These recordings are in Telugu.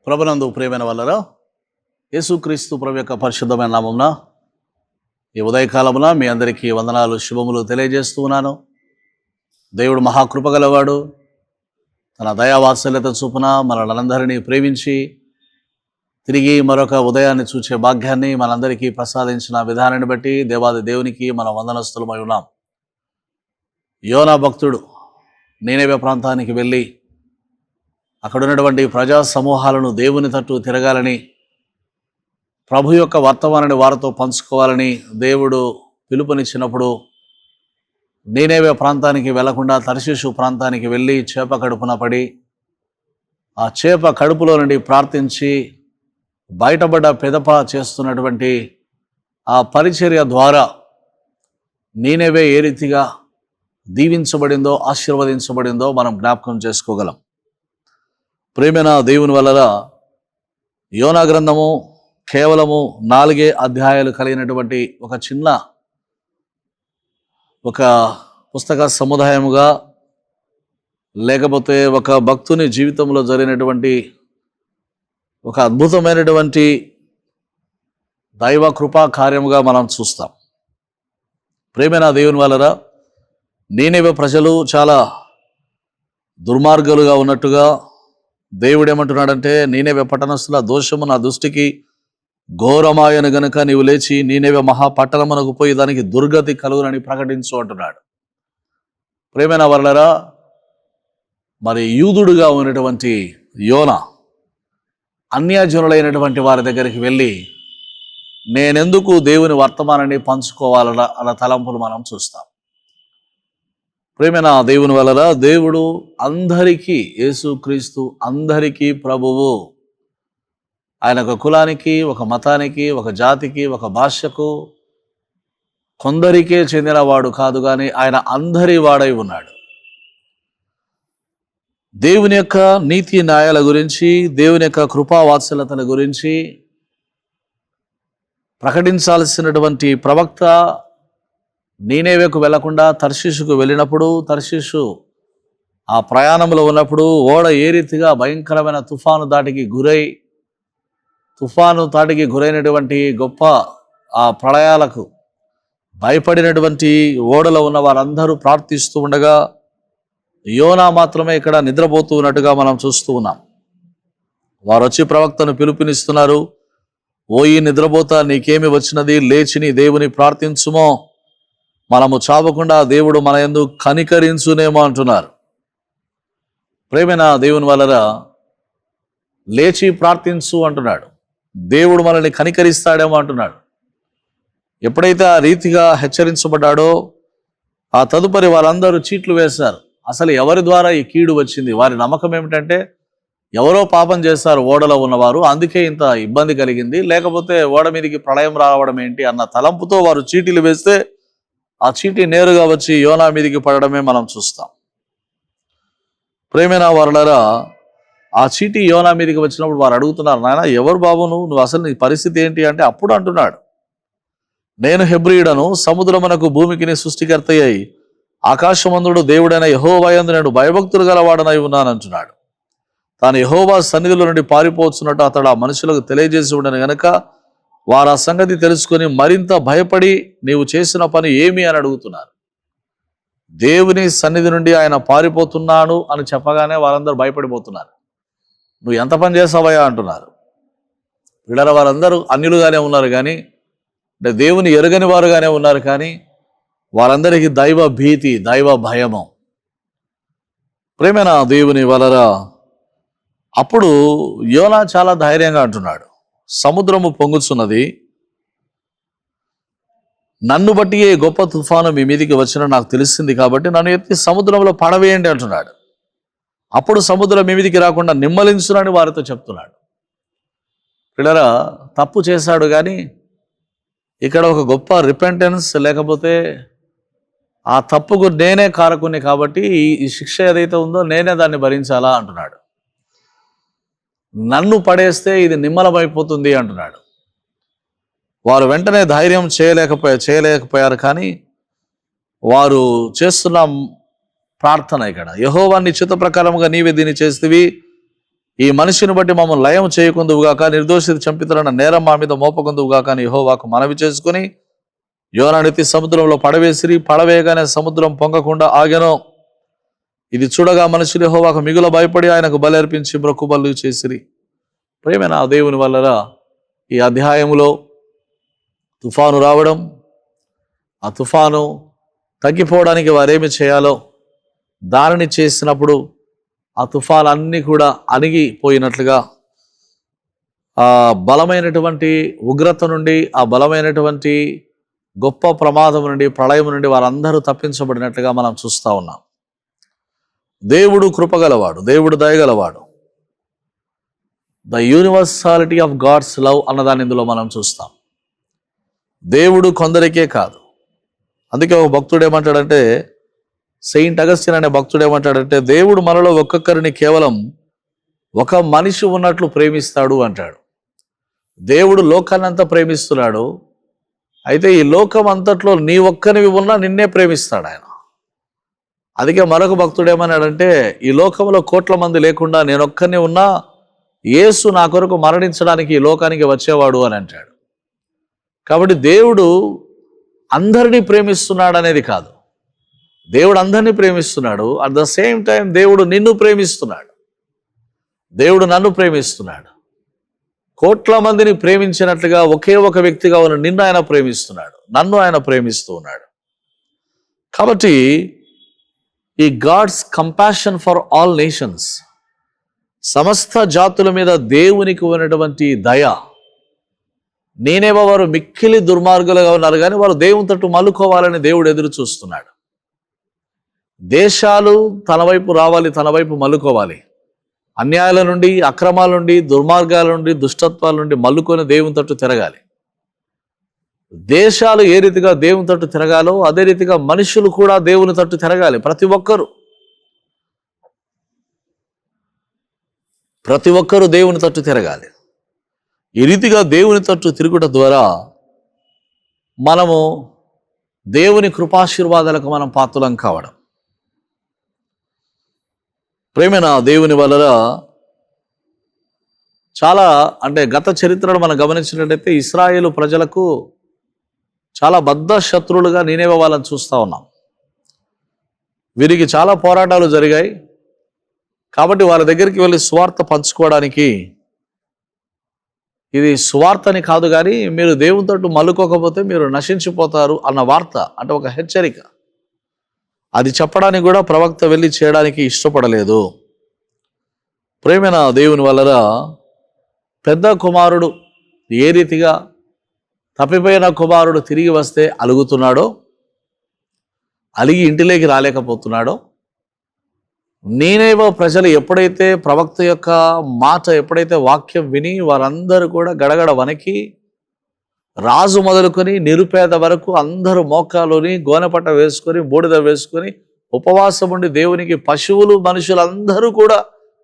ప్రభునందు ప్రియమైన వాళ్ళరా, యేసుక్రీస్తు ప్రభు యొక్క పరిశుద్ధమైన నామమున ఈ ఉదయకాలమున మీ అందరికీ వందనాలు, శుభములు తెలియజేస్తూ ఉన్నాను. దేవుడు మహాకృపగలవాడు. తన దయావాత్సల్యత చూపున మనలందరినీ ప్రేమించి తిరిగి మరొక ఉదయాన్ని చూచే భాగ్యాన్ని మనందరికీ ప్రసాదించిన విధానాన్ని బట్టి దేవాది దేవునికి మనం వందనస్తులమై ఉన్నాం. యోనా భక్తుడు నీనెవె ప్రాంతానికి వెళ్ళి అక్కడ ఉన్నటువంటి ప్రజా సమూహాలను దేవుని తట్టు తిరగాలని, ప్రభు యొక్క వర్తమానాన్ని వారితో పంచుకోవాలని దేవుడు పిలుపునిచ్చినప్పుడు నీనెవె ప్రాంతానికి వెళ్లకుండా తర్షీషు ప్రాంతానికి వెళ్ళి చేప కడుపున పడి ఆ చేప కడుపులో నుండి ప్రార్థించి బయటపడ్డ పెదప చేస్తున్నటువంటి ఆ పరిచర్య ద్వారా నీనెవె ఏ రీతిగా దీవించబడిందో, ఆశీర్వదించబడిందో మనం జ్ఞాపకం చేసుకోగలం. ప్రేమైన దేవుని వలన యోనా గ్రంథము కేవలము 4 అధ్యాయాలు కలిగినటువంటి ఒక చిన్న పుస్తక సముదాయముగా, లేకపోతే ఒక భక్తుని జీవితంలో జరిగినటువంటి ఒక అద్భుతమైనటువంటి దైవ కృపా కార్యముగా మనం చూస్తాం. ప్రేమైన దేవుని వలన నీనెవె ప్రజలు చాలా దుర్మార్గులుగా ఉన్నట్టుగా దేవుడు ఏమంటున్నాడంటే, నీనెవె పట్టణస్థుల దోషము నా దృష్టికి ఘోరమాయను గనుక నీవు లేచి నీనెవె మహాపట్టణమునకు పోయి దానికి దుర్గతి కలుగునని ప్రకటించు అంటున్నాడు. ప్రేమైన వర్లరా, మరి యూదుడుగా ఉన్నటువంటి యోనా అన్యజనులైనటువంటి వారి దగ్గరికి వెళ్ళి నేనెందుకు దేవుని వర్తమానాన్ని పంచుకోవాలన్న అన్న తలంపులు మనం చూస్తాం. ప్రేమైన దేవుని వలన దేవుడు అందరికీ, యేసుక్రీస్తు అందరికీ ప్రభువు. ఆయన ఒక కులానికి, ఒక మతానికి, ఒక జాతికి, ఒక భాషకు, కొందరికే చెందినవాడు కాదు, కానీ ఆయన అందరి వాడై ఉన్నాడు. దేవుని యొక్క నీతి న్యాయాల గురించి, దేవుని యొక్క కృపావాత్సల్యతల గురించి ప్రకటించాల్సినటువంటి ప్రవక్త నీనెవెకు వెళ్లకుండా తర్షీషుకు వెళ్ళినప్పుడు, తర్షీషు ఆ ప్రయాణంలో ఉన్నప్పుడు ఓడ ఏ రీతిగా భయంకరమైన తుఫాను తాటికి గురైనటువంటి గొప్ప ఆ ప్రళయాలకు భయపడినటువంటి ఓడలో ఉన్న వారందరూ ప్రార్థిస్తూ ఉండగా యోనా మాత్రమే ఇక్కడ నిద్రపోతూ ఉన్నట్టుగా మనం చూస్తూ ఉన్నాం. వారు వచ్చి ప్రవక్తను పిలుపునిస్తున్నారు. ఓయి నిద్రపోతా, నీకేమి వచ్చినది? లేచి నీ దేవుని ప్రార్థించుమో, మనము చావకుండా దేవుడు మన యందు కనికరించునేమో అంటున్నారు. ప్రేమైన దేవుని వలన లేచి ప్రార్థించు అంటున్నాడు. దేవుడు మనల్ని కనికరిస్తాడేమో అంటున్నాడు. ఎప్పుడైతే ఆ రీతిగా హెచ్చరించబడ్డాడో ఆ తదుపరి వారందరూ చీట్లు వేశారు. అసలు ఎవరి ద్వారా ఈ కీడు వచ్చింది? వారి నమ్మకం ఏమిటంటే ఎవరో పాపం చేస్తారు ఓడలో ఉన్నవారు, అందుకే ఇంత ఇబ్బంది కలిగింది, లేకపోతే ఓడ మీదకి ప్రళయం రావడం ఏంటి అన్న తలంపుతో వారు చీటీలు వేస్తే ఆ చీటీ నేరుగా వచ్చి యోనా మీదికి పడడమే మనం చూస్తాం. ప్రేమైన వారలారా, ఆ చీటీ యోనా మీదికి వచ్చినప్పుడు వారు అడుగుతున్నారు, నాయన ఎవరు బాబు నువ్వు అసలు నీ పరిస్థితి ఏంటి అంటే, అప్పుడు అంటున్నాడు, నేను హెబ్రీయుడను, సముద్రమునకు భూమికి సృష్టికర్త అయి ఆకాశమందుడు దేవుడైన యెహోవా యందు నేను భయభక్తులు గలవాడనై ఉన్నానంటున్నాడు. తాను యెహోవా సన్నిధిలో నుండి పారిపోతున్నట్టు అతడు ఆ మనుషులకు తెలియజేసి ఉండను గనక వారు ఆ సంగతి తెలుసుకొని మరింత భయపడి నీవు చేసిన పని ఏమి అని అడుగుతున్నారు. దేవుని సన్నిధి నుండి ఆయన పారిపోతున్నాడు అని చెప్పగానే వారందరూ భయపడిపోతున్నారు. నువ్వు ఎంత పని చేసావయ్యా అంటున్నారు. వీళ్ళ వారందరూ అన్యులుగానే ఉన్నారు, కానీ అంటే దేవుని ఎరుగని వారుగానే ఉన్నారు, కానీ వారందరికీ దైవ భీతి, దైవ భయము. ప్రేమైన దేవుని వలన అప్పుడు యోనా చాలా ధైర్యంగా అంటున్నాడు, సముద్రము పొంగుచున్నది, నన్ను బట్టి ఏ గొప్ప తుఫాను మీ మీదికి వచ్చినా నాకు తెలిసింది, కాబట్టి నన్ను ఎత్తి సముద్రంలో పడవేయండి అంటున్నాడు. అప్పుడు సముద్రం మీ మీదికి రాకుండా నిమ్మలించునని వారితో చెప్తున్నాడు. పిల్లరా, తప్పు చేశాడు, కానీ ఇక్కడ ఒక గొప్ప రిపెంటెన్స్, లేకపోతే ఆ తప్పుకు నేనే కారకుని, కాబట్టి ఈ శిక్ష ఏదైతే ఉందో నేనే దాన్ని భరించాలా అంటున్నాడు. నన్ను పడేస్తే ఇది నిమ్మలమైపోతుంది అంటున్నాడు. వారు వెంటనే ధైర్యం చేయలేకపోయారు, కానీ వారు చేస్తున్న ప్రార్థన ఇక్కడ, యెహోవా నీ చిత్త ప్రకారముగా నీవే దీన్ని చేస్తేవి, ఈ మనిషిని బట్టి మమ్మల్ని లయం చేయకుందువుగాక, నిర్దోషిత చంపితరన్న నేరం మా మీద మోపకుందువుగాక అని యెహోవాకు మనవి చేసుకుని యోనానెత్తి సముద్రంలో పడవేసిరి. పడవేయగానే సముద్రం పొంగకుండా ఆగెను. ఇది చూడగా మనుషులు యెహోవాకు మిగుల భయపడి ఆయనకు బలి అర్పించి మొక్కుబళ్ళు చేసిరి. ప్రేమైన దేవుని వల్ల ఈ అధ్యాయములో తుఫాను రావడం, ఆ తుఫాను తగ్గిపోవడానికి వారేమి చేయాలో దానిని చేసినప్పుడు ఆ తుఫాలన్నీ కూడా అణిగిపోయినట్లుగా, ఆ బలమైనటువంటి ఉగ్రత నుండి, ఆ బలమైనటువంటి గొప్ప ప్రమాదం నుండి, ప్రళయం నుండి వారందరూ తప్పించబడినట్లుగా మనం చూస్తూ ఉన్నాం. దేవుడు కృపగలవాడు, దేవుడు దయగలవాడు. The universality of God's love అన్నదాన్ని ఇందులో మనం చూస్తాం. దేవుడు కొందరికే కాదు. అందుకే ఒక భక్తుడు ఏమంటాడంటే, సెయింట్ అగస్టిన్ అనే భక్తుడు ఏమంటాడంటే, దేవుడు మనలో ఒక్కొక్కరిని కేవలం ఒక మనిషి ఉన్నట్లు ప్రేమిస్తాడు అంటాడు. దేవుడు లోకాన్నంతా ప్రేమిస్తున్నాడు. అయితే ఈ లోకం అంతట్లో నీ ఒక్కనివి ఉన్నా నిన్నే ప్రేమిస్తాడు ఆయన. అందుకే మరొక భక్తుడు ఏమన్నాడంటే, ఈ లోకంలో కోట్ల మంది లేకుండా నేనొక్కనే ఉన్నా యేసు నా కొరకు మరణించడానికి ఈ లోకానికి వచ్చేవాడు అని అంటాడు. కాబట్టి దేవుడు అందరినీ ప్రేమిస్తున్నాడు అనేది కాదు, దేవుడు అందరినీ ప్రేమిస్తున్నాడు. అట్ ద సేమ్ టైం దేవుడు నిన్ను ప్రేమిస్తున్నాడు, దేవుడు నన్ను ప్రేమిస్తున్నాడు. కోట్ల మందిని ప్రేమించినట్లుగా ఒకే ఒక వ్యక్తిగా ఉన్న నిన్ను ఆయన ప్రేమిస్తున్నాడు, నన్ను ఆయన ప్రేమిస్తూ ఉన్నాడు. కాబట్టి ఈ God's compassion for all nations, సమస్త జాతుల మీద దేవునికి ఉన్నటువంటి దయ. నేనేమో వారు మిక్కిలి దుర్మార్గులుగా ఉన్నారు కానీ వారు దేవుని తట్టు మలుకోవాలని దేవుడు ఎదురు చూస్తున్నాడు. దేశాలు తన వైపు రావాలి, తన వైపు మలుకోవాలి. అన్యాయాల నుండి, అక్రమాల నుండి, దుర్మార్గాల నుండి, దుష్టత్వాల నుండి మల్లుకొని దేవుని తట్టు తిరగాలి. దేశాలు ఏ రీతిగా దేవుని తట్టు తిరగాలో అదే రీతిగా మనుషులు కూడా దేవుని తట్టు తిరగాలి. ప్రతి ఒక్కరూ దేవుని తట్టు తిరగాలి. ఈ రీతిగా దేవుని తట్టు తిరుగుట ద్వారా మనము దేవుని కృపాశీర్వాదాలకు మనం పాత్రలం కావడం. ప్రేమైన దేవుని వలన చాలా గత చరిత్రను మనం గమనించినట్లయితే ఇశ్రాయేలు ప్రజలకు చాలా బద్ధ శత్రువులుగా నీనెవె వాళ్ళని చూస్తూ ఉన్నాం. వీరికి చాలా పోరాటాలు జరిగాయి. కాబట్టి వాళ్ళ దగ్గరికి వెళ్ళి సువార్త పంచుకోవడానికి, ఇది సువార్తని కాదు కానీ మీరు దేవుని తట్టు మలుకోకపోతే మీరు నశించిపోతారు అన్న వార్త, ఒక హెచ్చరిక, అది చెప్పడానికి కూడా ప్రవక్త వెళ్ళి చేయడానికి ఇష్టపడలేదు. ప్రేమైన దేవుని వలన పెద్ద కుమారుడు ఏ రీతిగా తప్పిపోయిన కుమారుడు తిరిగి వస్తే అలుగుతున్నాడో, అలిగి ఇంటిలోకి రాలేకపోతున్నాడో, నేనేవో ప్రజలు ఎప్పుడైతే ప్రవక్త యొక్క మాట, ఎప్పుడైతే వాక్యం విని వారందరూ కూడా గడగడ వణకి, రాజు మొదలుకొని నిరుపేద వరకు అందరూ మోకాలుని గోనెపట్ట వేసుకొని బూడిద వేసుకొని ఉపవాసం ఉండి దేవునికి, పశువులు మనుషులందరూ కూడా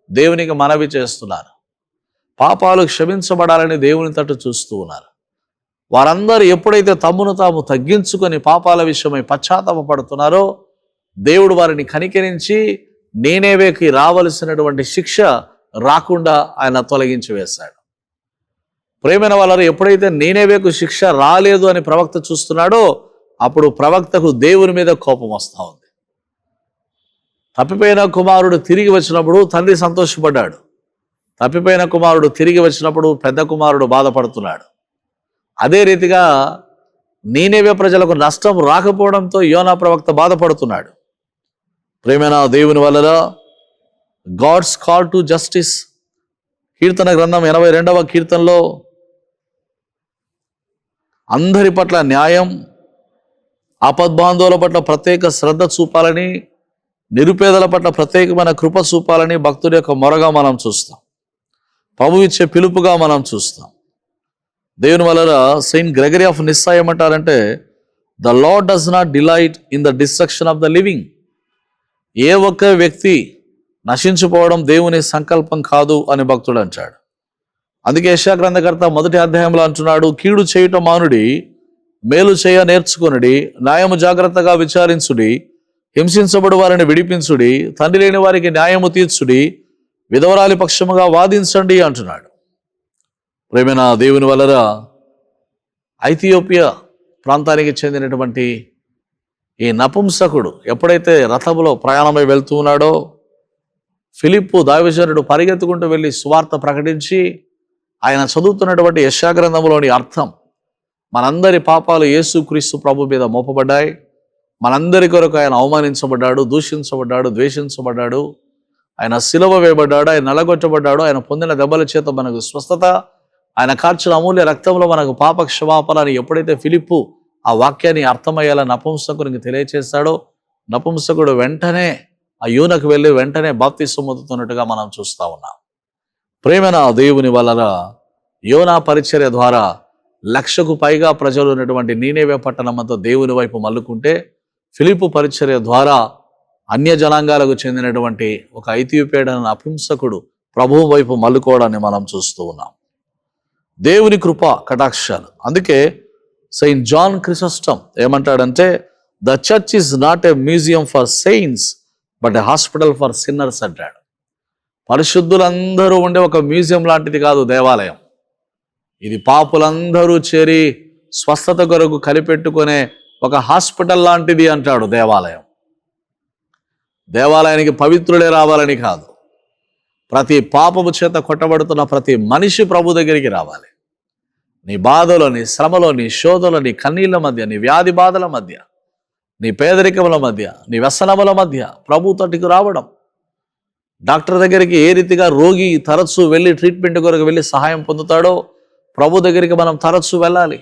దేవునికి మనవి చేస్తున్నారు. పాపాలు క్షమించబడాలని దేవుని తట్టు చూస్తూ ఉన్నారు. వారందరూ ఎప్పుడైతే తమ్మును తాము తగ్గించుకొని పాపాల విషయమై పశ్చాత్తాపపడుతున్నారో దేవుడు వారిని కనికరించి నీనెవేకి రావలసినటువంటి శిక్ష రాకుండా ఆయన తొలగించి వేశాడు. ప్రేమైన వాళ్ళరు ఎప్పుడైతే నీనెవేకు శిక్ష రాలేదు అని ప్రవక్త చూస్తున్నాడో అప్పుడు ప్రవక్తకు దేవుని మీద కోపం వస్తూ ఉంది. తప్పిపోయిన కుమారుడు తిరిగి వచ్చినప్పుడు తండ్రి సంతోషపడ్డాడు. తప్పిపోయిన కుమారుడు తిరిగి వచ్చినప్పుడు పెద్ద కుమారుడు బాధపడుతున్నాడు. అదే రీతిగా నీనెవే ప్రజలకు నష్టం రాకపోవడంతో యోనా ప్రవక్త బాధపడుతున్నాడు. ప్రేమైన దేవుని వలన గాడ్స్ కాల్ టు జస్టిస్, కీర్తన గ్రంథం 82వ కీర్తనలో అందరి పట్ల న్యాయం, ఆపద్బాంధవుల పట్ల ప్రత్యేక శ్రద్ధ చూపాలని, నిరుపేదల పట్ల ప్రత్యేకమైన కృప చూపాలని భక్తుడి యొక్క మొరగా మనం చూస్తాం. ప్రభువు ఇచ్చే పిలుపుగా మనం చూస్తాం. దేవుని వలన సెయింట్ గ్రెగరీ ఆఫ్ నిస్సా ఏమంటారంటే, the Lord does not delight in the destruction of the living. ఏ ఒక్క వ్యక్తి నశించిపోవడం దేవుని సంకల్పం కాదు అని భక్తుడు అంటాడు. అందుకే యెషయా గ్రంథకర్త 1వ అధ్యాయంలో అంటున్నాడు, కీడు చేయటం మానుడి, మేలు చేయ నేర్చుకొనుడి, న్యాయము జాగ్రత్తగా విచారించుడి, హింసించబడు వారిని విడిపించుడి, తండ్రి లేని వారికి న్యాయము తీర్చుడి, విధవరాలి పక్షముగా వాదించండి అంటున్నాడు. ప్రేమైన దేవుని వలన ఐథియోపియా ప్రాంతానికి చెందినటువంటి ఈ నపుంసకుడు ఎప్పుడైతే రథములో ప్రయాణమై వెళ్తూ ఉన్నాడో, ఫిలిప్పు దైవజనుడు పరిగెత్తుకుంటూ వెళ్ళి సువార్త ప్రకటించి ఆయన చదువుతున్నటువంటి యెషయా గ్రంథంలోని అర్థం, మనందరి పాపాలు యేసుక్రీస్తు ప్రభు మీద మోపబడ్డాయి, మనందరి కొరకు ఆయన అవమానించబడ్డాడు, దూషించబడ్డాడు, ద్వేషించబడ్డాడు, ఆయన సిలువ వేయబడ్డాడు, ఆయన నలగొట్టబడ్డాడు, ఆయన పొందిన దెబ్బల చేత మనకు స్వస్థత, ఆయన కార్చిన అమూల్య రక్తంలో మనకు పాప క్షమాపణ అని ఎప్పుడైతే ఫిలిప్పు ఆ వాక్యాన్ని అర్థమయ్యేలా నపుంసకునికి తెలియచేస్తాడో, నపుంసకుడు వెంటనే ఆ యూనకు వెళ్ళి వెంటనే బాప్తిస్మం పొందుతున్నట్టుగా మనం చూస్తా ఉన్నాం. ప్రేమైన దేవుని వలన యోనా పరిచర్య ద్వారా 1,00,000కు పైగా ప్రజలు ఉన్నటువంటి నీనేవే పట్టణమంతా దేవుని వైపు మల్లుకుంటే, ఫిలిప్పు పరిచర్య ద్వారా అన్య జనాంగాలకు చెందినటువంటి ఒక ఐథియోపియా నపుంసకుడు ప్రభువు వైపు మల్లుకోవడాన్ని మనం చూస్తూ ఉన్నాం. దేవుని కృప కటాక్షాలు. అందుకే సెయింట్ జాన్ క్రిసోస్టమ్ ఏమంటాడంటే, the church is not a museum for saints but a hospital for sinners అంటాడు. పరిశుద్ధులందరూ ఉండే ఒక మ్యూజియం లాంటిది కాదు దేవాలయం, ఇది పాపులందరూ చేరి స్వస్థత కొరకు కలిపెట్టుకునే ఒక హాస్పిటల్ లాంటిది అంటాడు దేవాలయం. దేవాలయానికి పవిత్రులే రావాలని కాదు, ప్రతి పాపము చేత కొట్టబడుతున్న ప్రతి మనిషి ప్రభు దగ్గరికి రావాలి. నీ బాధలో, నీ శ్రమలో, నీ శోధలో, నీ కన్నీళ్ళ మధ్య, నీ వ్యాధి బాధల మధ్య, నీ పేదరికముల మధ్య, నీ వ్యసనముల మధ్య ప్రభు తట్టుకు రావడం. డాక్టర్ దగ్గరికి ఏ రీతిగా రోగి తరచూ వెళ్ళి ట్రీట్మెంట్ కొరకు వెళ్ళి సహాయం పొందుతాడో, ప్రభు దగ్గరికి మనం తరచూ వెళ్ళాలి.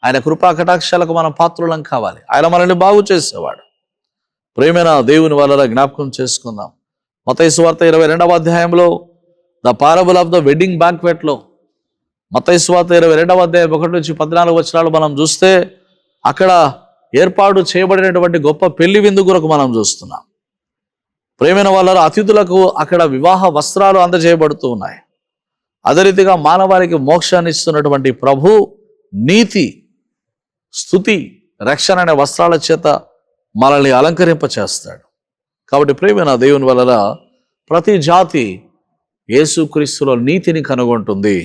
ఆయన కృపా కటాక్షాలకు మనం పాత్రులం కావాలి. ఆయన మనల్ని బాగు చేసేవాడు. ప్రేమైన దేవుని వలన జ్ఞాపకం చేసుకుందాం. మత్తయి సువార్త 22వ అధ్యాయంలో the parable of the wedding బ్యాంక్వెట్లో, మత్తయి సువార్త 22వ అధ్యాయం 1-14 వచనాలు మనం చూస్తే, అక్కడ ఏర్పాటు చేయబడినటువంటి గొప్ప పెళ్లి విందు కొరకు మనం చూస్తున్నాం. ప్రేమైన వాళ్ళ అతిథులకు అక్కడ వివాహ వస్త్రాలు అందజేయబడుతూ ఉన్నాయి. అదే రీతిగా మానవాళికి మోక్షాన్ని ఇస్తున్నటువంటి ప్రభు నీతి, స్తుతి, రక్షణ అనే వస్త్రాల చేత మనల్ని అలంకరింప చేస్తాడు. కాబట్టి ప్రేమైన దేవుని వలన ప్రతి జాతి యేసుక్రీస్తులో నీతిని కనుగొంటుంది.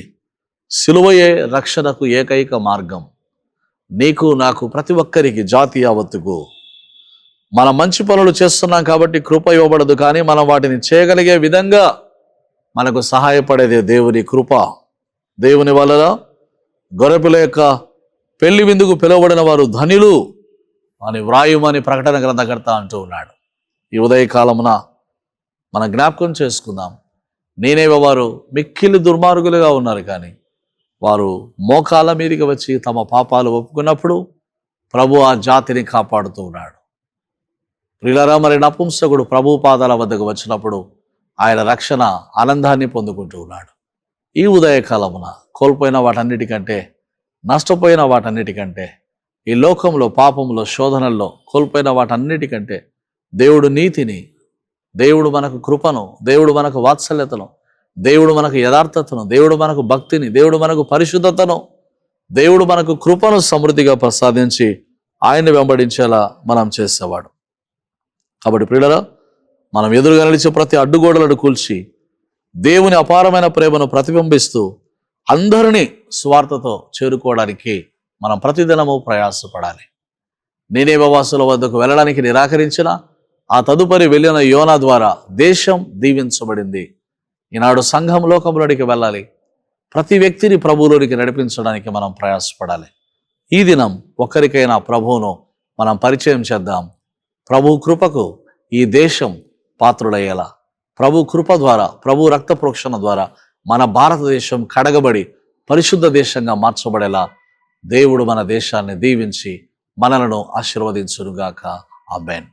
సిలువయే రక్షణకు ఏకైక మార్గం. నీకు నాకు ప్రతి ఒక్కరికి జాతి యావత్తుకు మనం మంచి పనులు చేస్తున్నాం కాబట్టి కృప ఇవ్వబడదు, కానీ మనం వాటిని చేయగలిగే విధంగా మనకు సహాయపడేది దేవుని కృప. దేవుని వలన గొర్రెపిల్ల యొక్క పెళ్లి విందుకు పిలువబడిన వారు ధనిలు అని వ్రాయుమని ప్రకటన గ్రంథకర్త అంటూ ఉన్నాడు. ఈ ఉదయకాలమున మనం జ్ఞాపకం చేసుకుందాం, నీనేవే వారు మిక్కిలి దుర్మార్గులుగా ఉన్నారు, కానీ వారు మోకాళ్ళ మీదకి వచ్చి తమ పాపాలు ఒప్పుకున్నప్పుడు ప్రభు ఆ జాతిని కాపాడుతూ ఉన్నాడు. ప్రియులారా, మరి నపుంసకుడు ప్రభు పాదాల వద్దకు వచ్చినప్పుడు ఆయన రక్షణ ఆనందాన్ని పొందుకుంటూ ఉన్నాడు. ఈ ఉదయకాలమున కోల్పోయిన వాటన్నిటికంటే, నష్టపోయిన వాటన్నిటికంటే, ఈ లోకంలో పాపంలో శోధనల్లో కోల్పోయిన వాటన్నిటికంటే దేవుడు నీతిని, దేవుడు మనకు కృపను, దేవుడు మనకు వాత్సల్యతను, దేవుడు మనకు యథార్థతను, దేవుడు మనకు భక్తిని, దేవుడు మనకు పరిశుద్ధతను, దేవుడు మనకు కృపను సమృద్ధిగా ప్రసాదించి ఆయన్ని వెంబడించేలా మనం చేసేవాడు. కాబట్టి ప్రియులారా, మనం ఎదురుగా నిలిచే ప్రతి అడ్డుగోడలను కూల్చి దేవుని అపారమైన ప్రేమను ప్రతిబింబిస్తూ అందరినీ స్వార్థతో చేరుకోవడానికి మనం ప్రతిదినము ప్రయాసపడాలి. నీనేవే వాసుల వద్దకు వెళ్ళడానికి నిరాకరించిన ఆ తదుపరి వెళ్ళిన యోనా ద్వారా దేశం దీవించబడింది. ఈనాడు సంఘం లోకంలోనికి వెళ్ళాలి. ప్రతి వ్యక్తిని ప్రభువులోనికి నడిపించడానికి మనం ప్రయాసపడాలి. ఈ దినం ఒక్కరికైనా ప్రభువును మనం పరిచయం చేద్దాం. ప్రభు కృపకు ఈ దేశం పాత్రుడయ్యేలా, ప్రభు కృప ద్వారా, ప్రభు రక్త ప్రోక్షణ ద్వారా మన భారతదేశం కడగబడి పరిశుద్ధ దేశంగా మార్చబడేలా దేవుడు మన దేశాన్ని దీవించి మనలను ఆశీర్వదించునుగాక. ఆమేన్.